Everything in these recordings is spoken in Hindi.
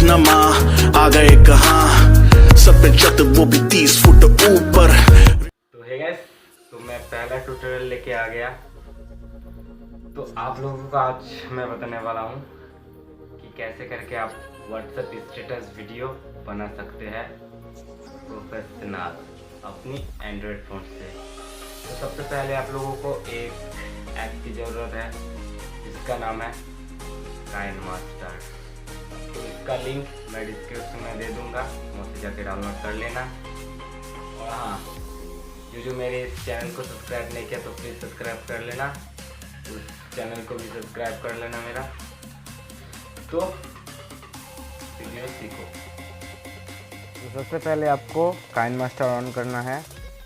नमा आ गए कहाँ सब पे छत वो भी 30 फुट ऊपर। तो है गाइस, तो मैं पहला ट्यूटोरियल लेके आ गया। तो आप लोगों को आज मैं बताने वाला हूँ कि कैसे करके आप व्हाट्सएप स्टेटस वीडियो बना सकते हैं प्रोफेशनल अपनी एंड्रॉयड फ़ोन से। तो सबसे पहले आप लोगों को एक ऐप की ज़रूरत है जिसका नाम है काइन मास्टर। तो इसका लिंक मैं डिस्क्रिप्शन में दे दूंगा, वहाँ से जाके डाउनलोड कर लेना। और हाँ, जो मेरे इस चैनल को सब्सक्राइब नहीं किया तो प्लीज़ सब्सक्राइब कर लेना, उस चैनल को भी सब्सक्राइब कर लेना मेरा। तो वीडियो सीखो। तो सबसे पहले आपको काइन मास्टर ऑन करना है।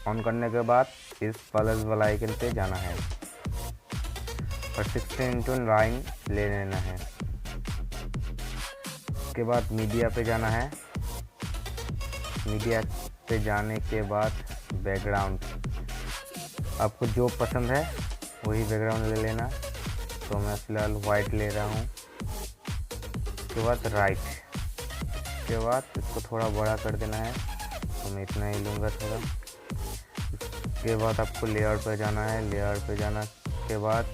ऑन करने के बाद इस प्लस वाला आइकन पे जाना है और 16:9 ले लेना है। उसके बाद मीडिया पे जाना है। मीडिया पे जाने के बाद बैकग्राउंड, आपको जो पसंद है वही बैकग्राउंड ले लेना। तो मैं फ़िलहाल वाइट ले रहा हूँ। उसके बाद राइट, उसके बाद इसको थोड़ा बड़ा कर देना है, तो मैं इतना ही लूँगा थोड़ा। उसके बाद आपको लेयर पे जाना है। लेयर पे जाना के बाद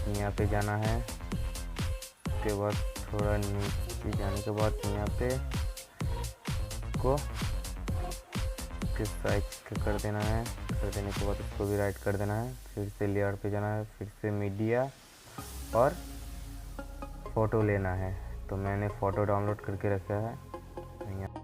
यहाँ पे जाना है। उसके बाद थोड़ा नीचे जाने के बाद यहाँ पे को किस साइज का कर देना है। कर देने के बाद उसको भी राइट कर देना है। फिर से लेयर पे जाना है, फिर से मीडिया और फ़ोटो लेना है। तो मैंने फ़ोटो डाउनलोड करके रखा है यहाँ।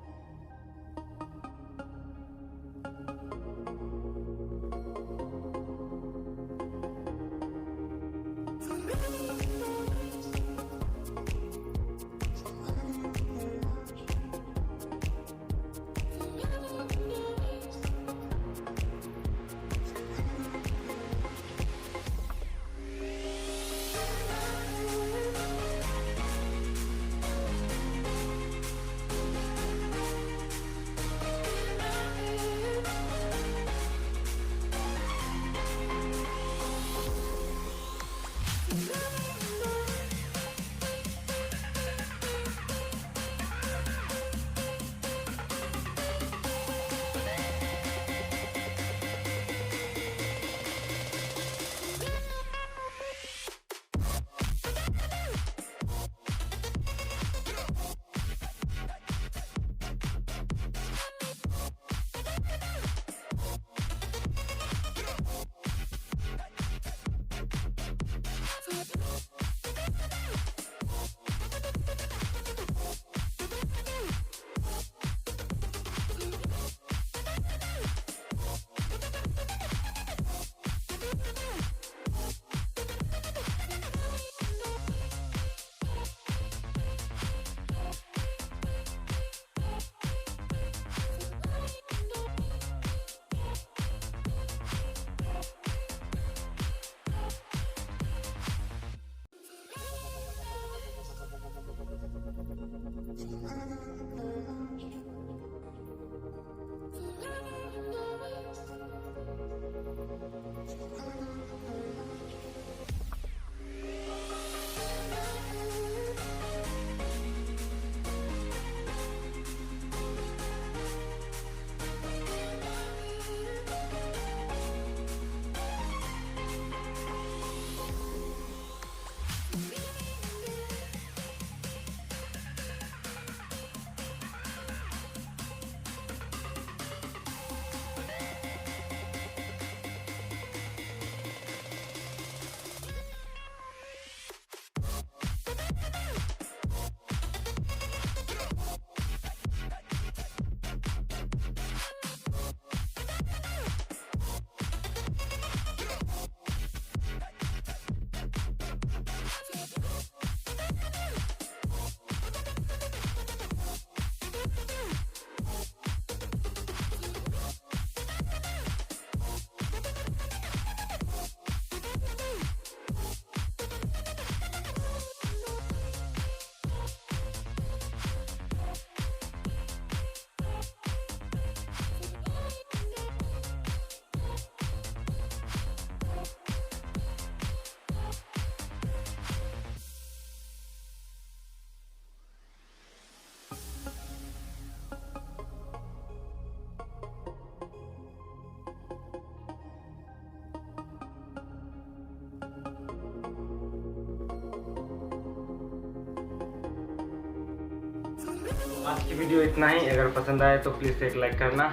आज की वीडियो इतना ही। अगर पसंद आए तो प्लीज़ एक लाइक करना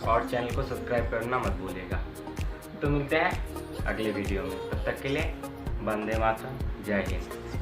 और चैनल को सब्सक्राइब करना मत भूलिएगा। तो मिलते हैं अगले वीडियो में, तब तक के लिए वंदे मातरम, जय हिंद।